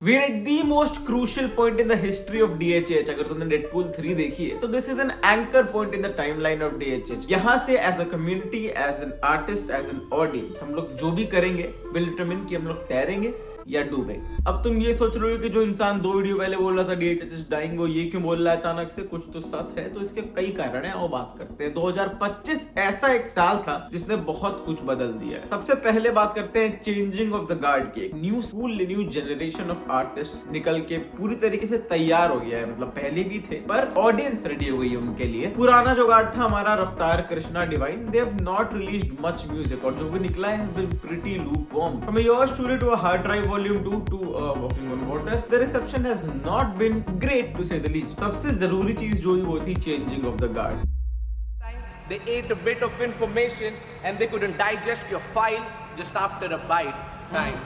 We're at the most crucial point in the history of DHH. अगर तुमने Deadpool 3 देखी है तो this is an anchor point in the timeline of DHH. यहाँ से as a community, as an artist, as an audience हम लोग जो भी करेंगे विल डिटरमिन कि हम लोग तैरेंगे या डूबे. अब तुम ये सोच रहे हो कि जो इंसान 2 वीडियो पहले बोल रहा था DHH इज डाइंग, वो ये क्यों बोल रहा है अचानक से? कुछ तो सच है. तो इसके कई कारण है, वो बात करते हैं. 2025 ऐसा एक साल था जिसने बहुत कुछ बदल दिया है. सबसे पहले बात करते हैं चेंजिंग ऑफ द गार्ड की. एक new school, new generation of artist निकल के पूरी तरीके से तैयार हो गया है. मतलब पहले भी थे पर ऑडियंस रेडी हो गई है उनके लिए. पुराना जो गार्ड था हमारा रफ्तार, Krishna, divine, they have not released much music और जो भी निकला है has been pretty lukewarm. From a Yours Truly to a Hard Drive Volume 2 to Walking on Water, the reception has not been great to say the least. सबसे जरूरी चीज जो ही वो थी changing of the guard. They ate a bit of information and they couldn't digest your file just after a bite. Time.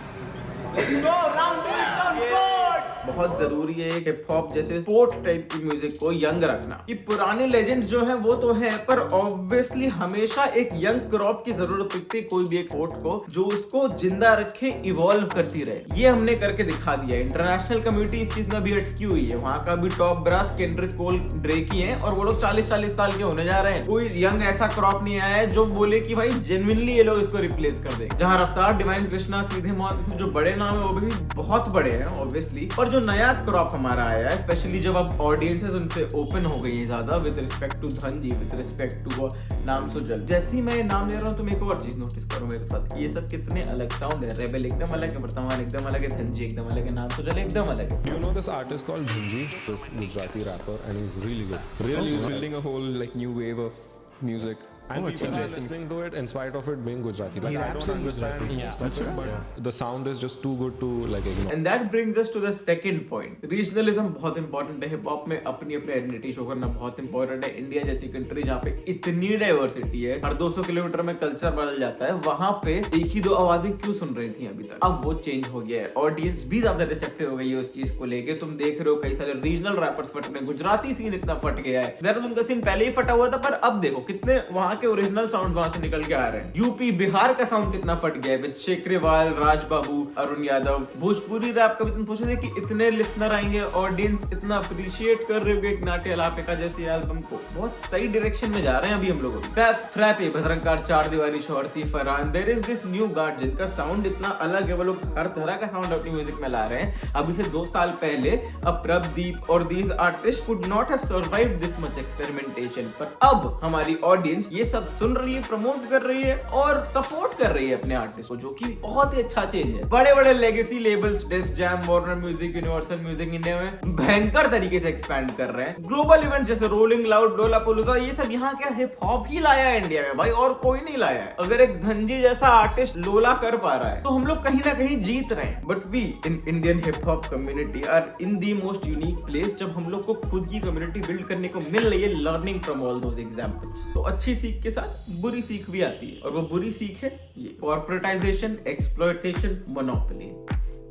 Let's go, round is on board! बहुत जरूरी है hip hop जैसे स्पोर्ट टाइप की music को young रखना. कि पुराने legends जो हैं वो तो हैं, पर ऑब्वियसली हमेशा एक यंग क्रॉप की जरूरत होती है कोई भी एक स्पोर्ट को जो उसको जिंदा रखे, इवॉल्व करती रहे. ये हमने करके दिखा दिया. इंटरनेशनल कम्युनिटी इस चीज में भी अटकी हुई है. वहाँ का भी टॉप ब्रास केंड्रिक कोल, ड्रेक ही है और वो लोग 40-40 साल के होने जा रहे हैं. कोई यंग ऐसा क्रॉप नहीं आया है जो बोले कि भाई जेन्युइनली ये लोग इसको रिप्लेस कर दे. जहाँ रफ्तार, डिवाइन, कृष्णा, सीधे मौत जो बड़े नाम है वो भी बहुत बड़े हैं ऑब्वियसली, पर जो नया क्रॉप हमारा आया है, स्पेशली जब अब ऑडियंसेस उनसे ओपन हो गई है ज्यादा, with respect to Dhanji, with respect to वो नाम सुजल. जैसे ही मैं नाम ले रहा हूँ तुम एक और चीज नोटिस करो मेरे साथ. ये सब कितने अलग साउंड है. रेबेल एकदम अलग है, वर्तमान एकदम अलग है, धनजी एकदम अलग है, नाम सुजल एकदम अलग है. You know this artist called Dhanji, this Gujarati rapper, and he's really good. Really building a whole like new wave of music. And people are listening to it in spite of it being Gujarati. Like I don't understand most of it, but the sound is just too good to like ignore. And that brings us to the second point. Regionalism बहुत important है. Hip hop में अपनी अपनी identity show करना बहुत important है. India जैसी country जहाँ पे इतनी डाइवर्सिटी है, हर 200 किलोमीटर में कल्चर बदल जाता है, वहाँ पे एक ही दो आवाजें क्यों सुन रही थी अभी तक? अब वो चेंज हो गया है. ऑडियंस भी ज्यादा रिसेप्टिव हो गई है उस चीज को लेके. तुम देख रहे हो कई सारे रीजनल रैपर्स फट रहे हैं. गुजराती सीन इतना फट गया है. देहरादून का सीन पहले ही फटा हुआ था, पर अब देखो कितने वहाँ के ओरिजिनल साउंड वहां से निकल के आ रहे हैं. यूपी, बिहार का साउंड कितना फट गया है विद शेखरेवाल, राज बाबू, अरुण यादव. भोजपुरी रैप का भी तुम पूछोगे कि इतने लिसनर आएंगे, ऑडियंस इतना अप्रिशिएट कर रहे होंगे एक नाट्य अलापिका जैसी एल्बम को. बहुत सही डायरेक्शन में जा रहे हैं अभी हम लोग. फ्रैपी, भद्रंकार, चार दीवारी, शोहरती, Farhan, there is this new guard जिनका साउंड इतना अलग है. वो लोग हर तरह का साउंड अपनी म्यूजिक में ला रहे हैं. अभी से 2 साल पहले अब प्रभदीप और these artist could not have survived this much experimentation. पर अब हमारी ऑडियंस ये सब सुन रही है, प्रमोट कर रही है और सपोर्ट कर रही है अपने आर्टिस्ट को, जो कि बहुत ही अच्छा चेंज है. बड़े बड़े legacy labels Def Jam, Warner music, Universal music India में भयंकर तरीके से एक्सपैंड कर रहे हैं. ग्लोबल इवेंट जैसे रोलिंग लाउड, लोलापुलुजा, ये सब यहाँ क्या हिप हॉप ही लाया है इंडिया में भाई, और कोई नहीं लाया है. अगर एक धनजी जैसा आर्टिस्ट लोला कर पा रहा है तो हम लोग कहीं ना कहीं जीत रहे हैं. But we in Indian hip hop community are in the most unique place जब हम लोग को खुद की कम्युनिटी बिल्ड करने को मिल रही है, learning from all those examples. तो अच्छी सीख के साथ बुरी सीख भी आती है, और वो बुरी सीख है ये corporatisation, exploitation, monopoly.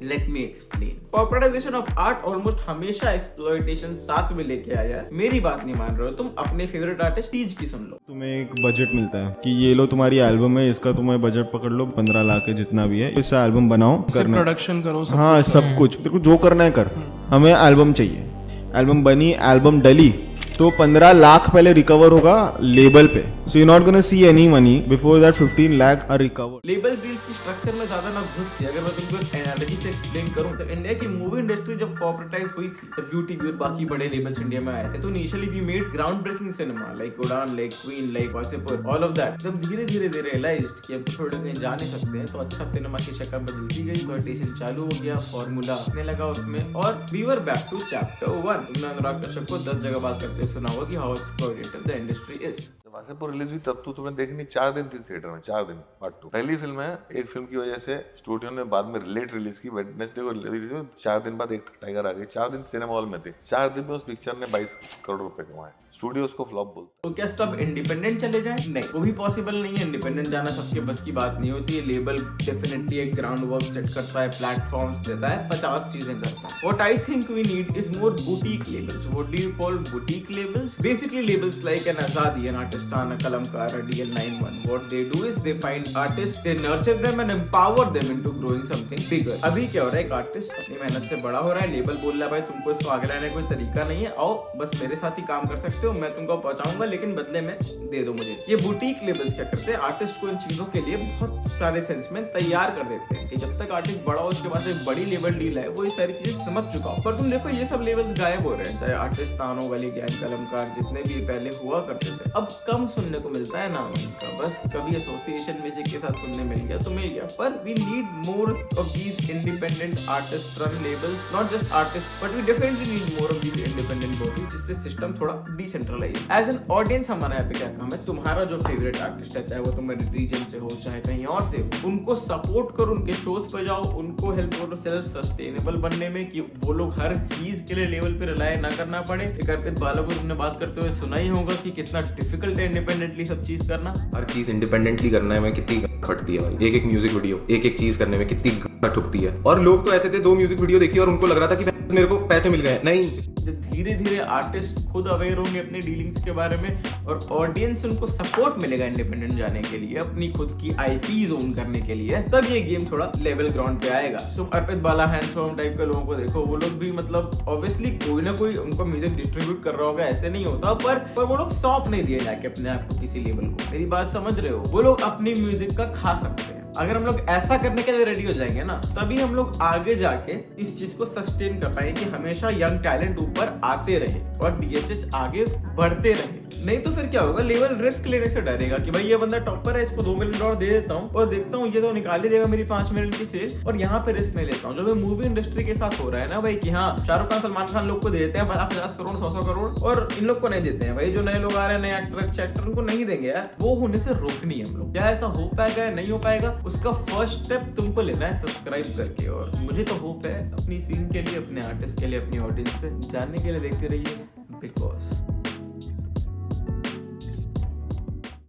Let me explain. Corporatisation of art almost हमेशा एक्सप्लॉयटेशन साथ में लेके आया है. मेरी बात नहीं मान रहे हो तुम, अपने फेवरेट आर्टिस्ट तीज की सुन लो. तुम्हें एक बजट मिलता है कि ये लो तुम्हारी एल्बम है, इसका तुम्हें बजट पकड़ लो 15 लाख है जितना भी है, इससे एल्बम बनाओ, करना प्रोडक्शन करो सब. हाँ सब कुछ देखो जो करना है कर, हमें एल्बम चाहिए. एल्बम बनी, एल्बम डली तो 15 लाख पहले रिकवर होगा लेबल पे. So you not gonna see any money before that 15 lakh are recover. Label deal की स्ट्रक्चर में ज्यादा ना घुस के अगर मैं तुमको एनालॉजी से एक्सप्लेन करूं तो इंडिया की मूवी इंडस्ट्री जब कॉर्पोरेटाइज हुई थी, जब यूटीवी और बाकी बड़े लेबल्स इंडिया में आए थे, तो initially we made ground breaking cinema like Udaan, like Queen, like Wasseypur, all of that. जब धीरे धीरे दे रियलाइज्ड कि अब थोड़े कहीं जा नहीं सकते हैं, तो अच्छा सिनेमा की शक्ल बदलती गई, एक्सप्लॉयटेशन चालू हो गया, फार्मूला आने लगा उसमें, और we were back to chapter 1. तुमने अनुराग कश्यप को 10 जगह बात करते हुए सुना होगा कि how exploitative the industry is. Wasseypur release हुई तब तो तुमने देखनी 4 दिन थी थिएटर में, 4 दिन पार्ट 2. पहली फिल्म है, एक फिल्म की वजह से स्टूडियो ने बाद में लेट रिलीज की, वेडनेसडे को रिलीज हुई. 4 दिन बाद एक टाइगर आ गई. 4 दिन सिनेमा हॉल में थे. 4 दिन में उस पिक्चर ने 22 करोड़ रुपए कमाए. स्टूडियो उसको फ्लॉप बोलते. तो क्या सब इंडिपेंडेंट चले जाए? नहीं, वो भी पॉसिबल नहीं है. इंडिपेंडेंट जाना सबके बस की बात नहीं होती है. लेबल डेफिनेटली एक ग्राउंड वर्क सेट करता है, प्लेटफॉर्म्स देता है, 50 चीजें करता है. What I think we need is more boutique labels. What do you call boutique labels? Basically labels like an Azadi, an artist Taana, Kalamkar, DL91, what they do is they find artists, they nurture them and empower them into growing something bigger. अभी क्या हो रहा है, एक artist अपनी मेहनत से बड़ा हो रहा है, लेबल बोल रहा है भाई तुमको इसको आगे लाने का कोई तरीका नहीं है, आओ बस मेरे साथ ही काम कर सकते हो, मैं तुमको पहुंचाऊंगा लेकिन बदले में दे दो मुझे। ये बुटीक लेबल्स क्या करते हैं, आर्टिस्ट को इन चीजों के लिए बहुत सारे सेंस में तैयार कर देते हैं कि जब तक आर्टिस्ट बड़ा हो उसके पास एक बड़ी लेबल डील है, वो ये सारी चीजें समझ चुका हो। पर तुम देखो ये सब लेबल्स गायब हो रहे हैं, चाहे आर्टिस्ट तानो, वली गैंग, कलमकार, जितने भी पहले हुआ करते थे, अब कम सुनने को मिलता है नाम इनका। बस कभी एसोसिएशन म्यूजिक के साथ सुनने मिल गया तो मिल गया, पर we need more of these independent artist run labels, not just artist but we definitely need more of these independent bodies, जिससे सिस्टम थोड़ा डिसेंट्रलाइज। एज एन ऑडियंस हमारा यहाँ पे क्या काम है, तुम्हारा जो फेवरेट आर्टिस्ट है, चाहे वो तुम्हारे रीजन से हो चाहे कहीं और से हो, उनको सपोर्ट करो, उनके शोज पे जाओ, उनको हेल्प करो सेल्फ सस्टेनेबल बनने में, कि वो लोग हर चीज के लिए लेवल पे रिलाय ना करना पड़े। एक अर्पित बालों को तुमने बात करते हुए सुना ही होगा कि कितना डिफिकल्ट है इंडिपेंडेंटली सब चीज करना। हर चीज इंडिपेंडेंटली करने में कितनी फटती है भाई, एक म्यूजिक वीडियो एक चीज करने में कितनी ठुकती है। और लोग तो ऐसे थे, 2 म्यूजिक वीडियो देखी और उनको लग रहा था कि मेरे को पैसे मिल गए, नहीं। जब धीरे धीरे आर्टिस्ट खुद अवेयर होंगे अपनी डीलिंग्स के बारे में और ऑडियंस उनको सपोर्ट मिलेगा इंडिपेंडेंट जाने के लिए, अपनी खुद की आईपीज ओन करने के लिए, तब ये गेम थोड़ा लेवल ग्राउंड पे आएगा। तुम अर्पित बाला, हैंडसॉम टाइप के लोगों को देखो, वो लोग भी मतलब ऑब्वियसली कोई ना कोई उनको म्यूजिक डिस्ट्रीब्यूट कर रहा होगा, ऐसे नहीं होता, पर वो लोग सौंप नहीं दिए जाके अपने आप को किसी लेवल को। मेरी बात समझ रहे हो, वो लोग अपनी म्यूजिक का खा सकते हैं। अगर हम लोग ऐसा करने के लिए रेडी हो जाएंगे ना, तभी हम लोग आगे जाके इस चीज को सस्टेन कर पाएंगे कि हमेशा यंग टैलेंट ऊपर आते रहे और डीएचएच आगे बढ़ते रहे। नहीं तो फिर क्या होगा, लेवल रिस्क लेने से डरेगा कि भाई ये बंदा टॉपर है, इसको $2 मिलियन दे देता हूँ और देखता हूँ ये तो निकाल ही देगा मेरी 5 मिलियन की सेल, और यहाँ पे रिस्क नहीं लेता हूँ। जो मूवी इंडस्ट्री के साथ हो रहा है ना भाई, कि हाँ शाहरुख खान, सलमान खान लोग को देते हैं 50 करोड़ 100 करोड़ और इन लोग को नहीं देते हैं भाई। जो नए लोग आ रहे हैं, नए एक्टर अच्छे एक्टर, उनको नहीं देंगे यार। वो होने से रोकनी है हम लोग। क्या ऐसा हो पाएगा नहीं हो पाएगा, उसका फर्स्ट स्टेप तुमको लेना है सब्सक्राइब करके। और मुझे तो होप है अपनी सीन के लिए, अपने आर्टिस्ट के लिए, अपनी ऑडियंस से जानने के लिए देखते रहिए बिग बॉस।